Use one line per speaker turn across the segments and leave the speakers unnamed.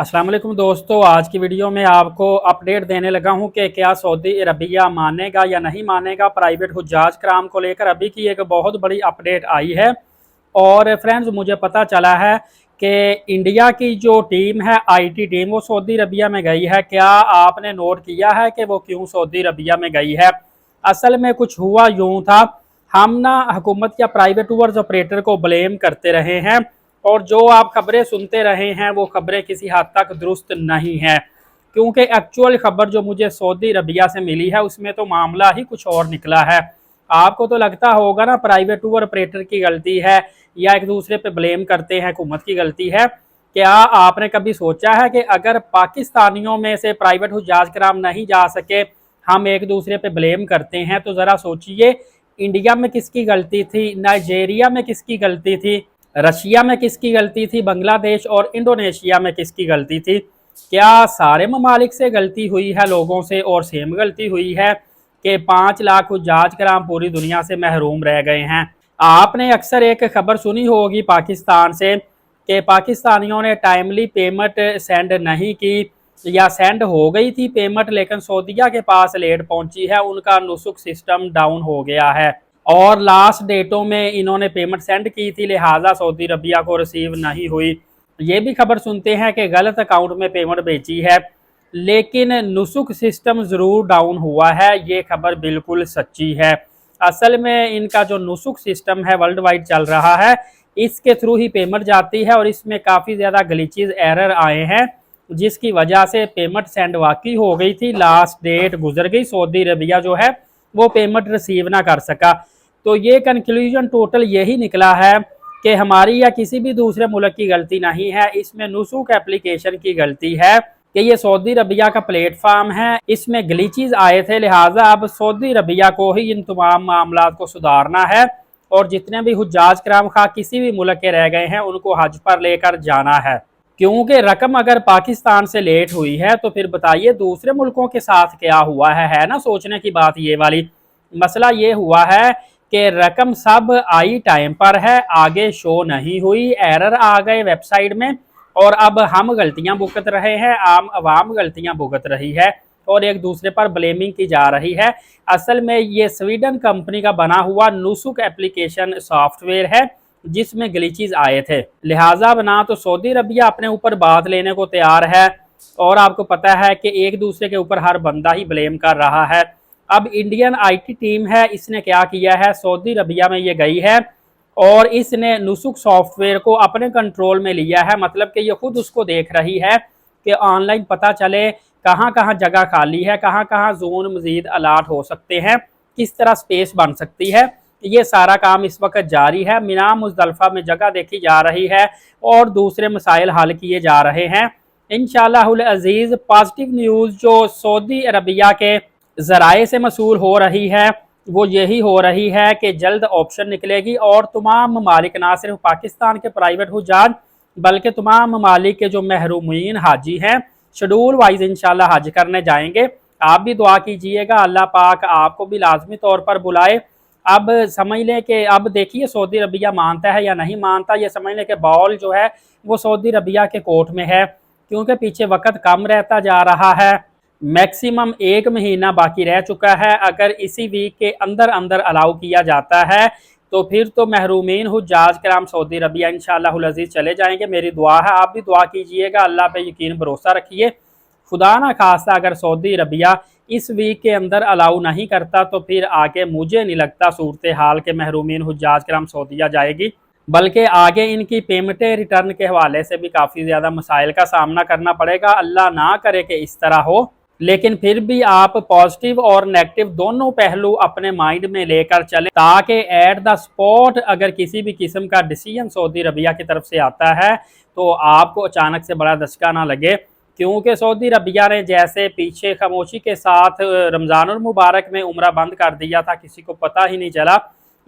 अस्सलाम वालेकुम दोस्तों, आज की वीडियो में आपको अपडेट देने लगा हूं कि क्या सऊदी अरबिया मानेगा या नहीं मानेगा प्राइवेट हुज्जाज कराम को लेकर। अभी की एक बहुत बड़ी अपडेट आई है और फ्रेंड्स मुझे पता चला है कि इंडिया की जो टीम है आईटी टीम वो सऊदी अरबिया में गई है। क्या आपने नोट किया है कि वो क्यों सऊदी अरबिया में गई है? असल में कुछ हुआ यूं था, हम ना हुकूमत या प्राइवेट टूर्स ऑपरेटर को ब्लेम करते रहे हैं और जो आप खबरें सुनते रहे हैं वो खबरें किसी हद तक दुरुस्त नहीं है, क्योंकि एक्चुअल खबर जो मुझे सऊदी अरबिया से मिली है उसमें तो मामला ही कुछ और निकला है। आपको तो लगता होगा ना प्राइवेट टूर ऑपरेटर की गलती है या एक दूसरे पे ब्लेम करते हैं हुकूमत की गलती है। क्या आपने कभी सोचा है कि अगर पाकिस्तानियों में से प्राइवेट हुज्जाज कराम नहीं जा सके, हम एक दूसरे पे ब्लेम करते हैं, तो ज़रा सोचिए इंडिया में किसकी गलती थी, नाइजेरिया में किसकी गलती थी, रशिया में किसकी गलती थी, बांग्लादेश और इंडोनेशिया में किसकी गलती थी? क्या सारे ममालिक से गलती हुई है लोगों से और सेम गलती हुई है कि 5 लाख हुज्जाज कराम पूरी दुनिया से महरूम रह गए हैं? आपने अक्सर एक खबर सुनी होगी पाकिस्तान से कि पाकिस्तानियों ने टाइमली पेमेंट सेंड नहीं की या सेंड हो गई थी पेमेंट लेकिन सऊदीया के पास लेट पहुंची है, उनका नुसुक सिस्टम डाउन हो गया है और लास्ट डेटों में इन्होंने पेमेंट सेंड की थी, लिहाजा सऊदी अरबिया को रिसीव नहीं हुई। ये भी खबर सुनते हैं कि गलत अकाउंट में पेमेंट भेजी है, लेकिन नुसुक सिस्टम ज़रूर डाउन हुआ है, ये खबर बिल्कुल सच्ची है। असल में इनका जो नुसुक सिस्टम है वर्ल्ड वाइड चल रहा है, इसके थ्रू ही पेमेंट जाती है और इसमें काफ़ी ज़्यादा ग्लिचेस एरर आए हैं, जिसकी वजह से पेमेंट सेंड वाकई हो गई थी, लास्ट डेट गुजर गई, सऊदी अरबिया जो है वो पेमेंट रिसीव ना कर सका। तो ये कंक्लूजन टोटल यही निकला है कि हमारी या किसी भी दूसरे मुल्क की गलती नहीं है, इसमें नुसूक एप्लीकेशन की गलती है कि ये सऊदी अरबिया का प्लेटफॉर्म है, इसमें ग्लिचेस आए थे, लिहाजा अब सऊदी अरबिया को ही इन तमाम मामला को सुधारना है और जितने भी हुज्जाज कराम खा किसी भी मुल्क के रह गए हैं उनको हज पर लेकर जाना है। क्योंकि रकम अगर पाकिस्तान से लेट हुई है तो फिर बताइए दूसरे मुल्कों के साथ क्या हुआ है ना सोचने की बात ये वाली। मसला ये हुआ है कि रकम सब आई टाइम पर है, आगे शो नहीं हुई, एरर आ गए वेबसाइट में और अब हम गलतियां भुगत रहे हैं, आम आवाम गलतियां भुगत रही है और एक दूसरे पर ब्लेमिंग की जा रही है। असल में ये स्वीडन कंपनी का बना हुआ नुसुक एप्लीकेशन सॉफ्टवेयर है जिसमें ग्लिचेस आए थे, लिहाजा बना तो सऊदी अरबिया अपने ऊपर बात लेने को तैयार है और आपको पता है कि एक दूसरे के ऊपर हर बंदा ही ब्लेम कर रहा है। अब इंडियन आईटी टीम है, इसने क्या किया है, सऊदी अरबिया में ये गई है और इसने नुसुक सॉफ्टवेयर को अपने कंट्रोल में लिया है, मतलब कि ये खुद उसको देख रही है कि ऑनलाइन पता चले कहाँ कहाँ जगह खाली है, कहाँ कहाँ जोन मजीद अलाट हो सकते हैं, किस तरह स्पेस बन सकती है। ये सारा काम इस वक्त जारी है, मिना मुजदलफा में जगह देखी जा रही है और दूसरे मसाइल हल किए जा रहे हैं। इंशाअल्लाहुल अजीज़ पॉजिटिव न्यूज़ जो सऊदी अरबिया के ज़राए से मसूल हो रही है वो यही हो रही है कि जल्द ऑप्शन निकलेगी और तमाम ममालिक ना सिर्फ पाकिस्तान के प्राइवेट हुज्जाज बल्कि तमाम ममालिक के जो महरूमीन हाजी हैं शेड्यूल वाइज इंशाल्लाह हज करने जाएंगे। आप भी दुआ कीजिएगा अल्लाह पाक आपको भी लाजमी तौर पर बुलाए। अब समझ लें कि अब देखिए सऊदी अरबिया मानता है या नहीं मानता, ये समझ लें कि बॉल जो है वो सऊदी अरबिया के कोर्ट में है, क्योंकि पीछे वक्त कम रहता जा रहा है, मैक्सिमम 1 महीना बाकी रह चुका है। अगर इसी वीक के अंदर अंदर अलाउ किया जाता है तो फिर तो महरूमीन हुज्जाज कराम सऊदी अरबिया इंशाअल्लाहुल अज़ीज़ चले जाएंगे। मेरी दुआ है, आप भी दुआ कीजिएगा, अल्लाह पे यकीन भरोसा रखिए। खुदा ना खास्ता अगर सऊदी अरबिया इस वीक के अंदर अलाउ नहीं करता तो फिर आगे मुझे नहीं लगता सूरत हाल के महरूमीन हुज्जाज कराम सऊदीया जाएगी, बल्कि आगे इनकी पेमेंटें रिटर्न के हवाले से भी काफ़ी ज़्यादा मसाइल का सामना करना पड़ेगा। अल्लाह ना करे कि इस तरह हो, लेकिन फिर भी आप पॉजिटिव और नेगेटिव दोनों पहलू अपने माइंड में लेकर चलें ताकि एट द स्पॉट अगर किसी भी किस्म का डिसीजन सऊदी अरबिया की तरफ से आता है तो आपको अचानक से बड़ा धचका ना लगे, क्योंकि सऊदी अरबिया ने जैसे पीछे खामोशी के साथ रमज़ानुल मुबारक में उम्रा बंद कर दिया था, किसी को पता ही नहीं चला,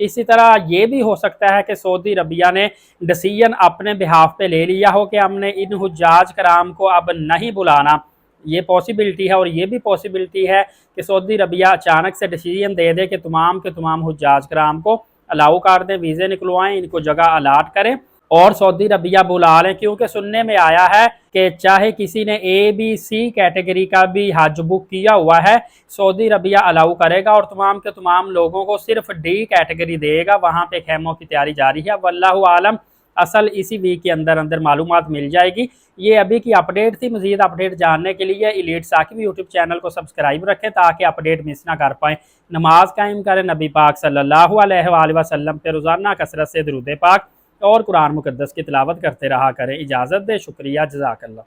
इसी तरह ये भी हो सकता है कि सऊदी अरबिया ने डिसीजन अपने बिहाफ पे ले लिया हो कि हमने इन हुज्जाज कराम को अब नहीं बुलाना। ये पॉसिबिलिटी है और ये भी पॉसिबिलिटी है कि सऊदी अरबिया अचानक से डिसीजन दे दे कि तमाम के तमाम हुज्जाज कराम को अलाउ कर दें, वीज़े निकलवाएं, इनको जगह अलाट करें और सऊदी अरबिया बुला लें, क्योंकि सुनने में आया है कि चाहे किसी ने ABC कैटेगरी का भी हज बुक किया हुआ है, सऊदी अरबिया अलाउ करेगा और तमाम के तमाम लोगों को सिर्फ D कैटेगरी देगा। वहाँ पे खेमों की तैयारी जारी है। वल्लाहु आलम, असल इसी वीक के अंदर अंदर मालूमात मिल जाएगी। ये अभी की अपडेट थी। मजीद अपडेट जानने के लिए एलीट साकिब यूट्यूब चैनल को सब्सक्राइब रखें ताकि अपडेट मिस ना कर पाएँ। नमाज कायम करें, नबी पाक सल्लल्लाहु अलैहि वसल्लम पे रोज़ाना कसरत से दुरूद पाक और कुरान मुकद्दस की तिलावत करते रहा करें। इजाज़त दे, शुक्रिया, जज़ाकल्लाह।